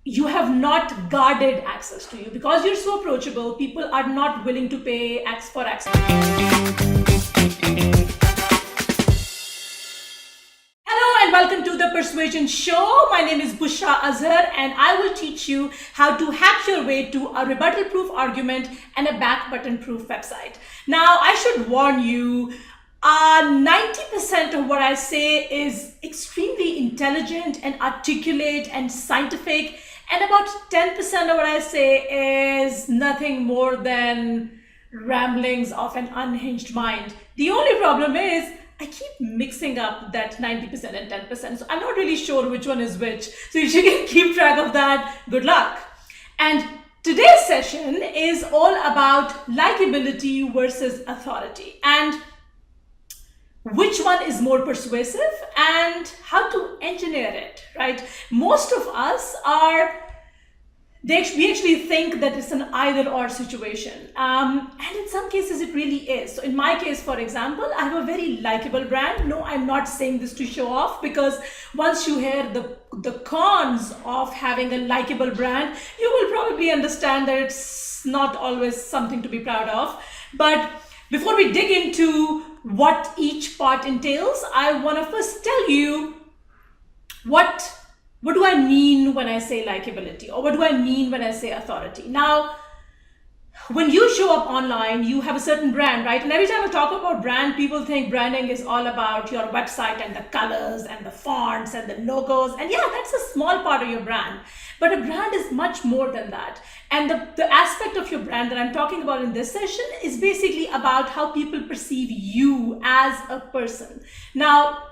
you have not guarded access to you. Because you're so approachable, people are not willing to pay for access. Hello and welcome to the Persuasion Show. My name is Bushra Azhar and I will teach you how to hack your way to a rebuttal-proof argument and a back-button-proof website. Now, I should warn you, 90% of what I say is extremely intelligent and articulate and scientific, and about 10% of what I say is nothing more than ramblings of an unhinged mind. The only problem is I keep mixing up that 90% and 10%, so I'm not really sure which one is which. So if you can keep track of that, good luck. And today's session is all about likability versus authority, and which one is more persuasive and how to engineer it, right? Most of us we actually think that it's an either-or situation. And in some cases, it really is. So in my case, for example, I have a very likable brand. No, I'm not saying this to show off, because once you hear the cons of having a likable brand, you will probably understand that it's not always something to be proud of. But before we dig into what each part entails, I want to first tell you what do I mean when I say likability, or what do I mean when I say authority? Now, when you show up online, you have a certain brand, right? And every time I talk about brand, people think branding is all about your website and the colors and the fonts and the logos. And yeah, that's a small part of your brand. But a brand is much more than that. And the aspect of your brand that I'm talking about in this session is basically about how people perceive you as a person. Now,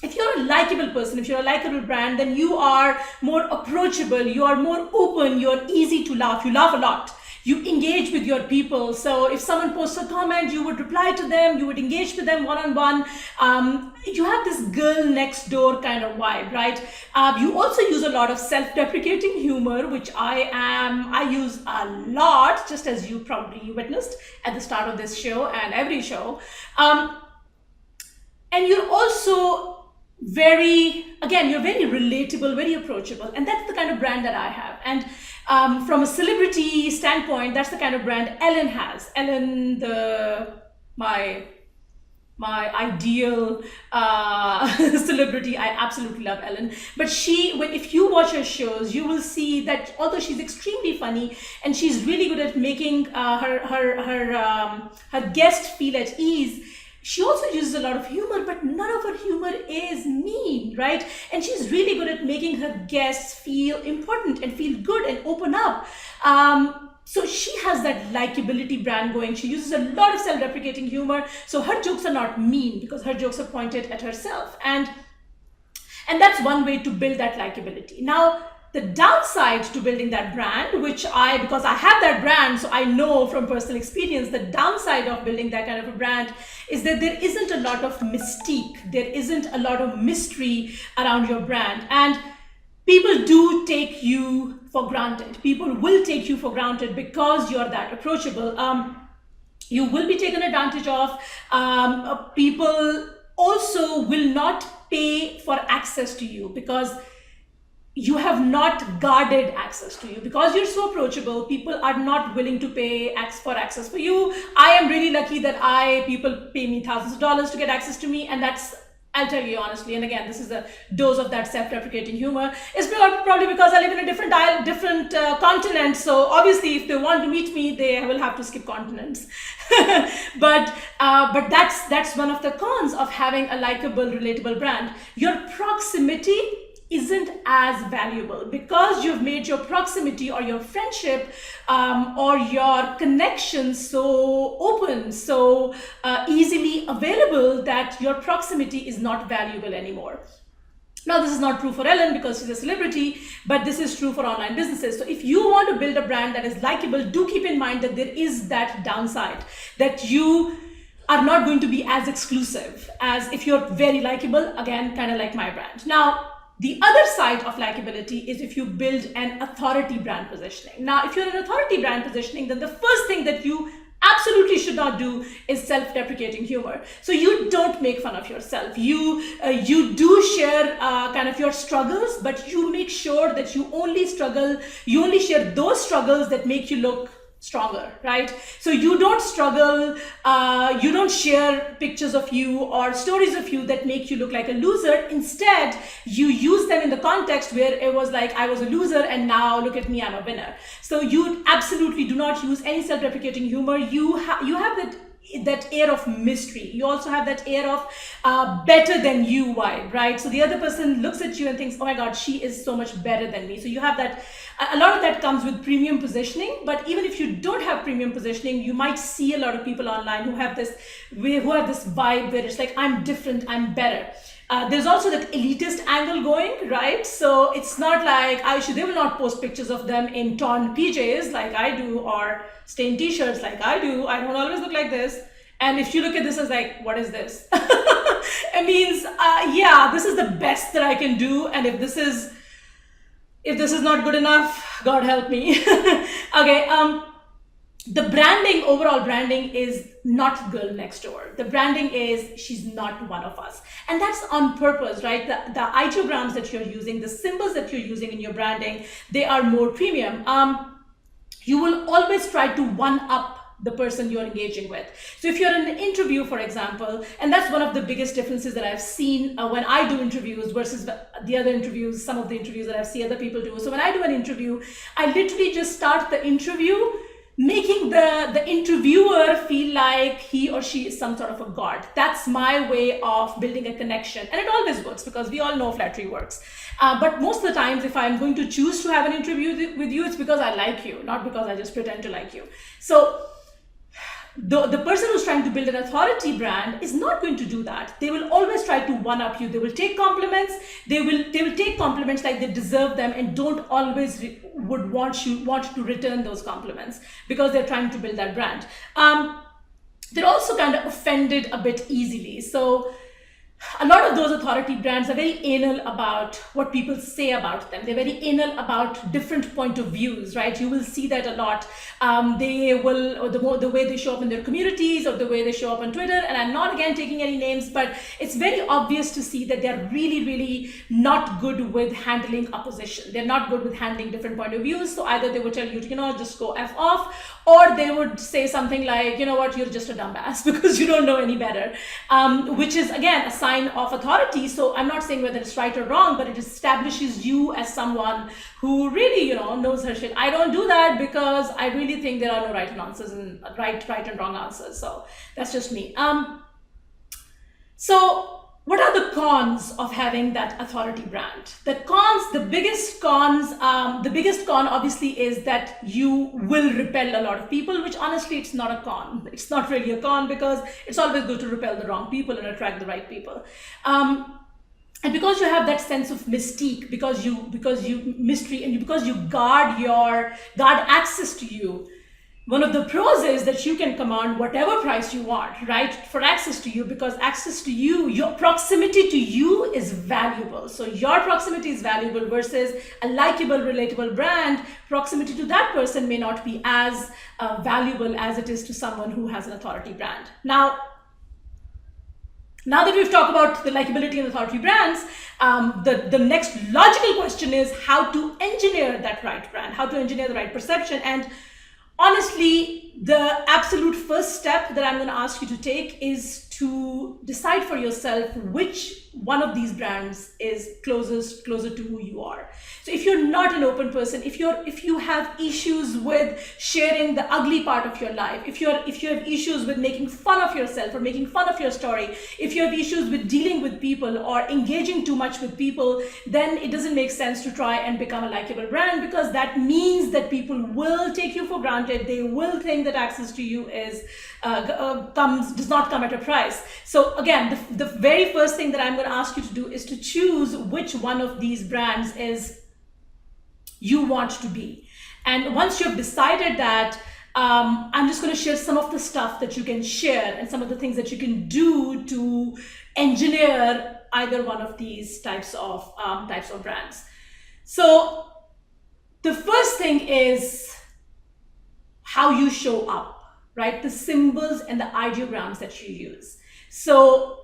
if you're a likable person, if you're a likable brand, then you are more approachable, you are more open, you're easy to laugh, you laugh a lot. You engage with your people. So if someone posts a comment, you would reply to them, you would engage with them one-on-one. You have this girl next door kind of vibe, right? You also use a lot of self-deprecating humor, which I use a lot, just as you probably witnessed at the start of this show and every show. And you're also you're very relatable, very approachable, and that's the kind of brand that I have. And from a celebrity standpoint, that's the kind of brand Ellen has. Ellen, my ideal celebrity. I absolutely love Ellen. But if you watch her shows, you will see that although she's extremely funny and she's really good at making her guest feel at ease, she also uses a lot of humor, but none of her humor is mean, right? And she's really good at making her guests feel important and feel good and open up. So she has that likability brand going. She uses a lot of self-deprecating humor. So her jokes are not mean because her jokes are pointed at herself. And that's one way to build that likability. Now, the downside to building that brand, because I have that brand, so I know from personal experience, the downside of building that kind of a brand is that there isn't a lot of mystique. There isn't a lot of mystery around your brand. And people do take you for granted. People will take you for granted because you're that approachable. You will be taken advantage of. People also will not pay for access to you because you have not guarded access to you. Because you're so approachable, people are not willing to pay for access for you. I am really lucky that people pay me thousands of dollars to get access to me, and I'll tell you honestly, and again, this is a dose of that self-deprecating humor. It's probably because I live in a different continent, so obviously if they want to meet me, they will have to skip continents. But that's one of the cons of having a likable, relatable brand. Your proximity isn't as valuable because you've made your proximity or your friendship or your connection so open, so easily available that your proximity is not valuable anymore. Now, this is not true for Ellen because she's a celebrity, but this is true for online businesses. So if you want to build a brand that is likable, do keep in mind that there is that downside, that you are not going to be as exclusive as if you're very likable, again, kind of like my brand. Now, the other side of likability is if you build an authority brand positioning. Now, if you're an authority brand positioning, then the first thing that you absolutely should not do is self-deprecating humor. So you don't make fun of yourself. You do share kind of your struggles, but you make sure that you only share those struggles that make you look stronger, right? So you don't struggle, you don't share pictures of you or stories of you that make you look like a loser. Instead, you use them in the context where it was like, I was a loser and now look at me, I'm a winner. So you absolutely do not use any self-deprecating humor. You have that air of mystery. You also have that air of better than you vibe, right? So the other person looks at you and thinks, oh my God, she is so much better than me. So you have that. A lot of that comes with premium positioning, but even if you don't have premium positioning, you might see a lot of people online who have this vibe where it's like, I'm different, I'm better. There's also that elitist angle going, right? So it's not like they will not post pictures of them in torn PJs like I do, or stained t-shirts like I do. I don't always look like this. And if you look at this as like, what is this? It means, yeah, this is the best that I can do. And if this is not good enough, God help me. Okay. The overall branding is not girl next door. The branding is she's not one of us. And that's on purpose, right? The ideograms that you're using, the symbols that you're using in your branding, they are more premium. You will always try to one-up the person you're engaging with. So if you're in an interview, for example, and that's one of the biggest differences that I've seen when I do interviews versus the other interviews, some of the interviews that I've seen other people do. So when I do an interview, I literally just start the interview making the interviewer feel like he or she is some sort of a god. That's my way of building a connection. And it always works because we all know flattery works. But most of the times, if I'm going to choose to have an interview with you, it's because I like you, not because I just pretend to like you. So the person who's trying to build an authority brand is not going to do that. They will always try to one-up you. They will take compliments. They will take compliments like they deserve them, and don't always would want to return those compliments because they're trying to build that brand. They're also kind of offended a bit easily. So a lot of those authority brands are very anal about what people say about them. They're very anal about different point of views, right? You will see that a lot. They will, or the way they show up in their communities, or the way they show up on Twitter. And I'm not again taking any names, but it's very obvious to see that they're really, really not good with handling opposition. They're not good with handling different point of views. So either they would tell you, just go F off, or they would say something like, you know what, you're just a dumbass because you don't know any better, which is again a sign of authority. So I'm not saying whether it's right or wrong, but it establishes you as someone who really, knows her shit. I don't do that because I really think there are no right answers and right and wrong answers. So that's just me. So what are the cons of having that authority brand? The biggest con obviously is that you will repel a lot of people, which honestly, it's not a con. It's not really a con because it's always good to repel the wrong people and attract the right people. And because you have that sense of mystique, because you mystery, and because you guard access to you, one of the pros is that you can command whatever price you want, right, for access to you, because access to you, your proximity to you is valuable. So your proximity is valuable versus a likable, relatable brand. Proximity to that person may not be as valuable as it is to someone who has an authority brand. Now that we've talked about the likability and authority brands, the next logical question is how to engineer that right brand, how to engineer the right perception. And honestly, the absolute first step that I'm going to ask you to take is to decide for yourself which one of these brands is closer to who you are. So if you're not an open person, if you have issues with sharing the ugly part of your life, if you have issues with making fun of yourself or making fun of your story, if you have issues with dealing with people or engaging too much with people, then it doesn't make sense to try and become a likable brand, because that means that people will take you for granted. They will think that access to you does not come at a price. So again, the very first thing that I'm going to ask you to do is to choose which one of these brands is you want to be. And once you've decided that, I'm just going to share some of the stuff that you can share and some of the things that you can do to engineer either one of these types of brands. So the first thing is how you show up, right? The symbols and the ideograms that you use. So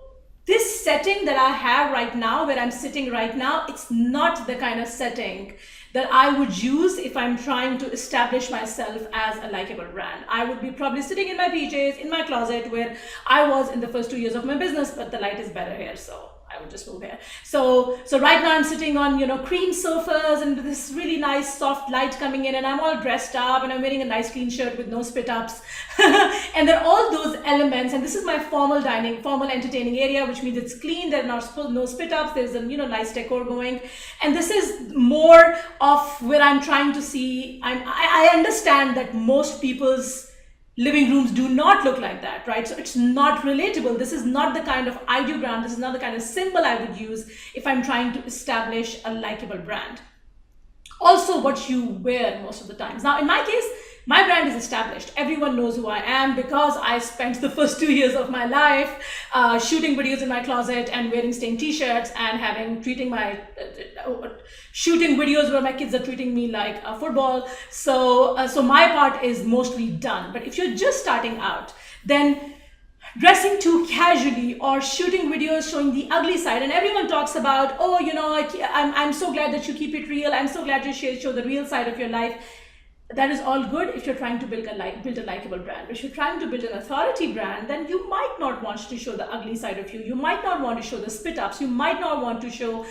this setting that I have right now, where I'm sitting right now, it's not the kind of setting that I would use if I'm trying to establish myself as a likable brand. I would be probably sitting in my PJs, in my closet, where I was in the first 2 years of my business, but the light is better here, so I would just move here. So right now I'm sitting on, cream sofas and this really nice soft light coming in, and I'm all dressed up and I'm wearing a nice clean shirt with no spit ups. And there are all those elements, and this is my formal dining, formal entertaining area, which means it's clean, there are no spit ups, there's a nice decor going. And this is more of where I'm trying to see, I understand that most people's living rooms do not look like that, right? So it's not relatable. This is not the kind of ideogram, this is not the kind of symbol I would use if I'm trying to establish a likable brand. Also, what you wear most of the times. Now, in my case, my brand is established. Everyone knows who I am because I spent the first 2 years of my life shooting videos in my closet and wearing stained t-shirts and shooting videos where my kids are treating me like a football. So my part is mostly done. But if you're just starting out, then dressing too casually or shooting videos showing the ugly side, and everyone talks about, I'm so glad that you keep it real. I'm so glad you show the real side of your life. That is all good if you're trying to build a likable brand. If you're trying to build an authority brand, then you might not want to show the ugly side of you. You might not want to show the spit ups. You might not want to show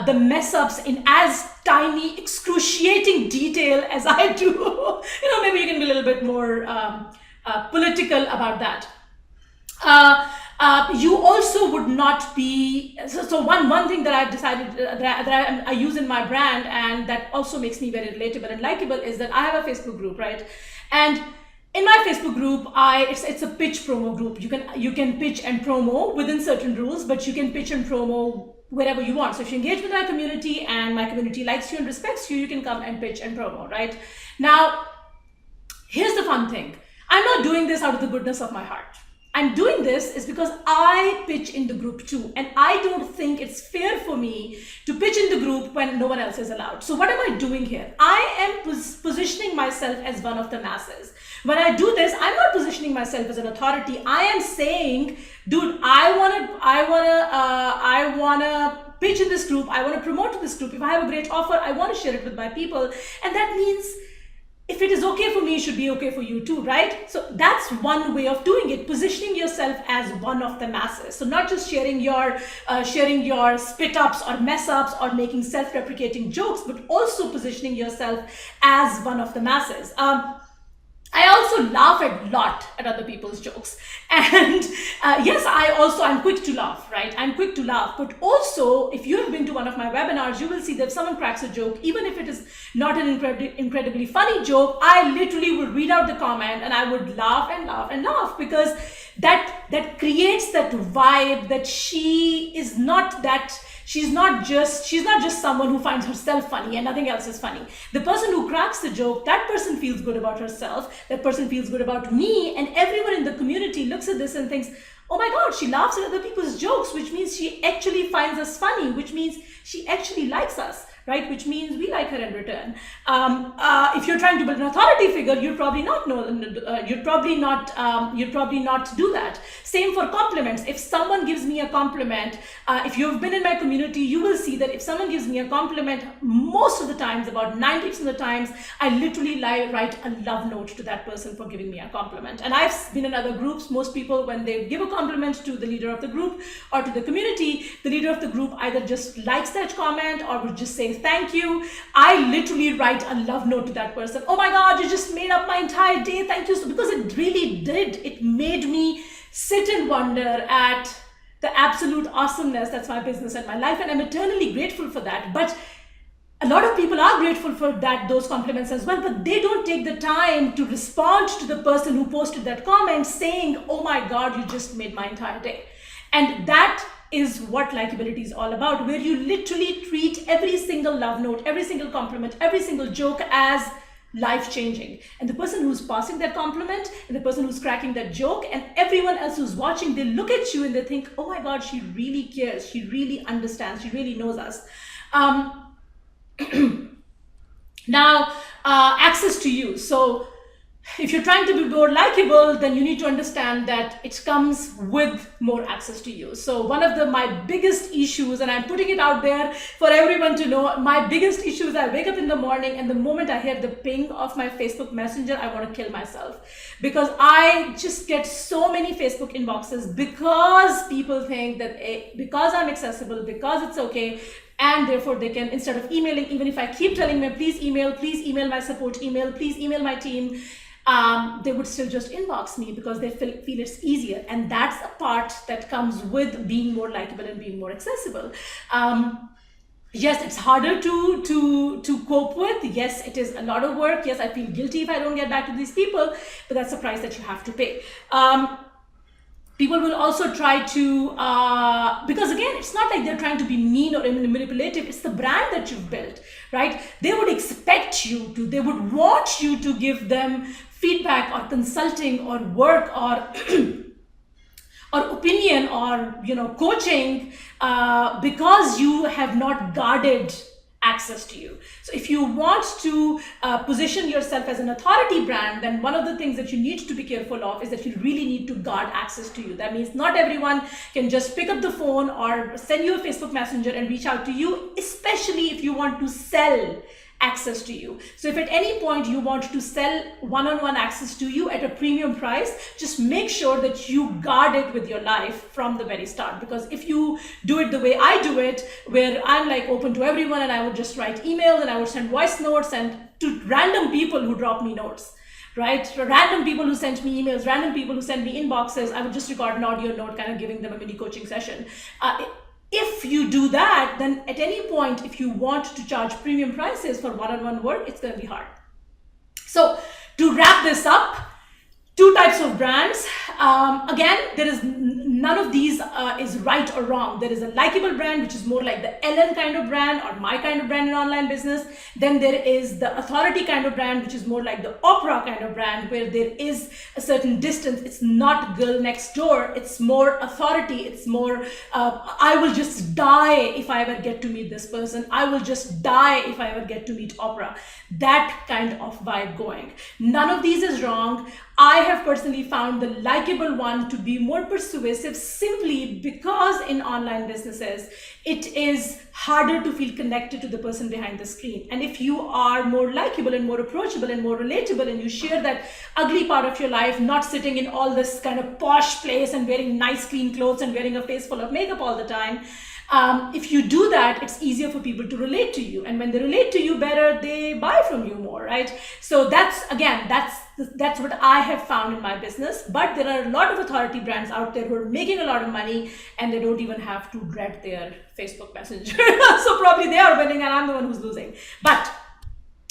the mess ups in as tiny, excruciating detail as I do. Maybe you can be a little bit more political about that. You also would not be, so one thing that I've decided that I use in my brand, and that also makes me very relatable and likable, is that I have a Facebook group, right? And in my Facebook group, it's a pitch promo group. You can pitch and promo within certain rules, but you can pitch and promo wherever you want. So if you engage with my community and my community likes you and respects you, you can come and pitch and promo, right? Now, here's the fun thing. I'm not doing this out of the goodness of my heart. I'm doing this is because I pitch in the group too, and I don't think it's fair for me to pitch in the group when no one else is allowed. So what am I doing here? I am positioning myself as one of the masses. When I do this, I'm not positioning myself as an authority. I am saying, dude, I wanna pitch in this group. I want to promote to this group. If I have a great offer, I want to share it with my people, and that means if it is okay for me, it should be okay for you too, right? So that's one way of doing it, positioning yourself as one of the masses. So not just sharing your spit ups or mess ups or making self-deprecating jokes, but also positioning yourself as one of the masses. I also laugh a lot at other people's jokes. And yes, I'm quick to laugh, right? I'm quick to laugh. But also, if you have been to one of my webinars, you will see that if someone cracks a joke, even if it is not an incredibly funny joke, I literally would read out the comment and I would laugh and laugh and laugh, because that creates that vibe that she's not just someone who finds herself funny and nothing else is funny. The person who cracks the joke, that person feels good about herself, that person feels good about me, and everyone in the community looks at this and thinks, oh my God, she laughs at other people's jokes, which means she actually finds us funny, which means she actually likes us, right? Which means we like her in return. If you're trying to build an authority figure, you'd probably not do that. Same for compliments. If someone gives me a compliment, if you've been in my community, you will see that if someone gives me a compliment, most of the times, about 90% of the times, I literally write a love note to that person for giving me a compliment. And I've been in other groups. Most people, when they give a compliment to the leader of the group or to the community, the leader of the group either just likes that comment or would just say thank you. I literally write a love note to that person. Oh my God, you just made up my entire day. Thank you. So, because it really did. It made me sit and wonder at the absolute awesomeness that's my business and my life, and I'm eternally grateful for that. But a lot of people are grateful for those compliments as well, but they don't take the time to respond to the person who posted that comment saying, oh my God, you just made my entire day. And that is what likability is all about, where you literally treat every single love note, every single compliment, every single joke as life-changing. And the person who's passing that compliment and the person who's cracking that joke and everyone else who's watching, they look at you and they think, oh my God, she really cares. She really understands. She really knows us. Now, access to you. So if you're trying to be more likable, then you need to understand that it comes with more access to you. So one of my biggest issues, and I'm putting it out there for everyone to know, my biggest issue is I wake up in the morning and the moment I hear the ping of my Facebook Messenger, I want to kill myself, because I just get so many Facebook inboxes because people think that because I'm accessible, because it's okay, and therefore they can, instead of emailing, even if I keep telling them, please email my support email, please email my team, they would still just inbox me because they feel it's easier. And that's a part that comes with being more likable and being more accessible. Yes, it's harder to cope with. Yes, it is a lot of work. Yes, I feel guilty if I don't get back to these people, but that's the price that you have to pay. People will also try to, because again, it's not like they're trying to be mean or manipulative. It's the brand that you've built, right? They would expect you to, they would want you to give them feedback or consulting or work or or opinion or coaching because you have not guarded access to you. So if you want to position yourself as an authority brand, then one of the things that you need to be careful of is that you really need to guard access to you. That means not everyone can just pick up the phone or send you a Facebook Messenger and reach out to you, especially if you want to sell access to you. So if at any point you want to sell one-on-one access to you at a premium price, just make sure that you guard it with your life from the very start. Because if you do it the way I do it, where I'm like open to everyone and I would just write emails and I would send voice notes and to random people who drop me notes, right? Random people who sent me emails, random people who send me inboxes, I would just record an audio note, kind of giving them a mini coaching session. If you do that, then at any point, if you want to charge premium prices for one-on-one work, it's going to be hard. So to wrap this up, two types of brands. Again, there is none of these is right or wrong. There is a likable brand, which is more like the Ellen kind of brand or my kind of brand in online business. Then there is the authority kind of brand, which is more like the Oprah kind of brand, where there is a certain distance. It's not girl next door. It's more authority. It's more, I will just die if I ever get to meet this person. I will just die if I ever get to meet Oprah. That kind of vibe going. None of these is wrong. I have personally found the likable one to be more persuasive simply because in online businesses, it is harder to feel connected to the person behind the screen. And if you are more likable and more approachable and more relatable and you share that ugly part of your life, not sitting in all this kind of posh place and wearing nice clean clothes and wearing a face full of makeup all the time, if you do that, it's easier for people to relate to you. And when they relate to you better, they buy from you more, right? So that's what I have found in my business. But there are a lot of authority brands out there who are making a lot of money and they don't even have to dread their Facebook Messenger. So probably they are winning and I'm the one who's losing. But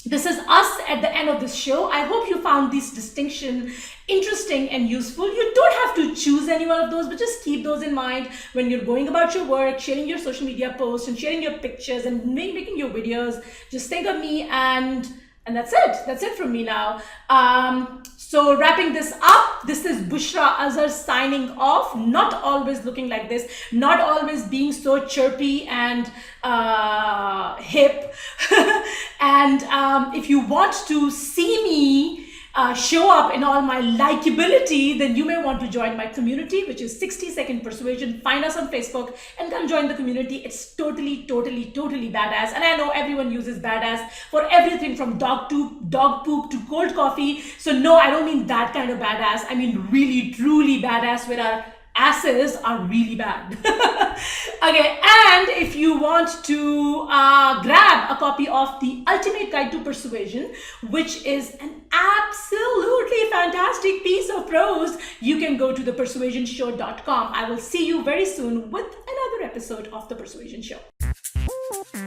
this is us at the end of this show. I hope you found this distinction interesting and useful. You don't have to choose any one of those, but just keep those in mind when you're going about your work, sharing your social media posts and sharing your pictures and making your videos. Just think of me and that's it. That's it from me now. So wrapping this up, this is Bushra Azhar signing off. Not always looking like this, not always being so chirpy and hip. And if you want to see me show up in all my likability, then you may want to join my community, which is 60-Second Persuasion. Find us on Facebook and come join the community. It's totally badass. And I know everyone uses badass for everything from dog poop to cold coffee. So no, I don't mean that kind of badass. I mean really, truly badass, where our asses are really bad. Okay, and if you want to grab a copy of the Ultimate Guide to Persuasion, which is an absolutely fantastic piece of prose, you can go to thepersuasionshow.com. I will see you very soon with another episode of The Persuasion Show.